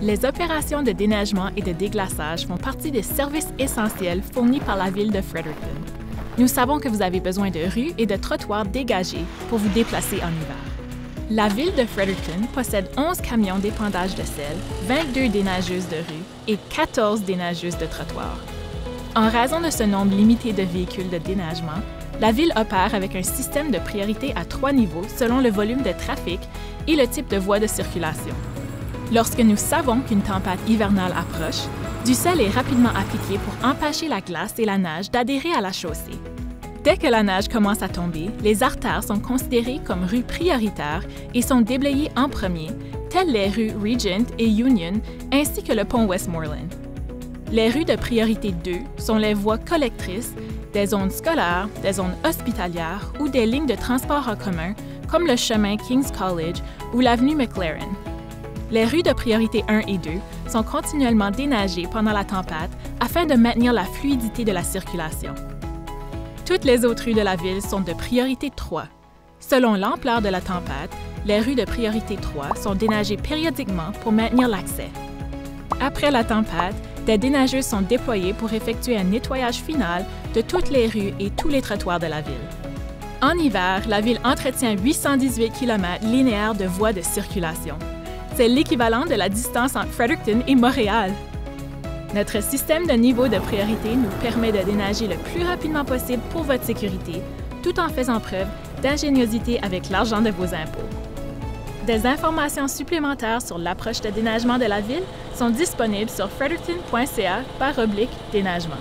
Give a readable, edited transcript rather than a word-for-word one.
Les opérations de déneigement et de déglaçage font partie des services essentiels fournis par la Ville de Fredericton. Nous savons que vous avez besoin de rues et de trottoirs dégagés pour vous déplacer en hiver. La Ville de Fredericton possède 11 camions d'épandage de sel, 22 déneigeuses de rue et 14 déneigeuses de trottoirs. En raison de ce nombre limité de véhicules de déneigement, la Ville opère avec un système de priorité à 3 niveaux selon le volume de trafic et le type de voie de circulation. Lorsque nous savons qu'une tempête hivernale approche, du sel est rapidement appliqué pour empêcher la glace et la neige d'adhérer à la chaussée. Dès que la neige commence à tomber, les artères sont considérées comme rues prioritaires et sont déblayées en premier, telles les rues Regent et Union, ainsi que le pont Westmoreland. Les rues de priorité 2 sont les voies collectrices des zones scolaires, des zones hospitalières ou des lignes de transport en commun, comme le chemin King's College ou l'avenue McLaren. Les rues de priorité 1 et 2 sont continuellement déneigées pendant la tempête afin de maintenir la fluidité de la circulation. Toutes les autres rues de la ville sont de priorité 3. Selon l'ampleur de la tempête, les rues de priorité 3 sont déneigées périodiquement pour maintenir l'accès. Après la tempête, des déneigeuses sont déployées pour effectuer un nettoyage final de toutes les rues et tous les trottoirs de la ville. En hiver, la ville entretient 818 km linéaires de voies de circulation. C'est l'équivalent de la distance entre Fredericton et Montréal. Notre système de niveau de priorité nous permet de déneiger le plus rapidement possible pour votre sécurité, tout en faisant preuve d'ingéniosité avec l'argent de vos impôts. Des informations supplémentaires sur l'approche de déneigement de la ville sont disponibles sur fredericton.ca/déneigement.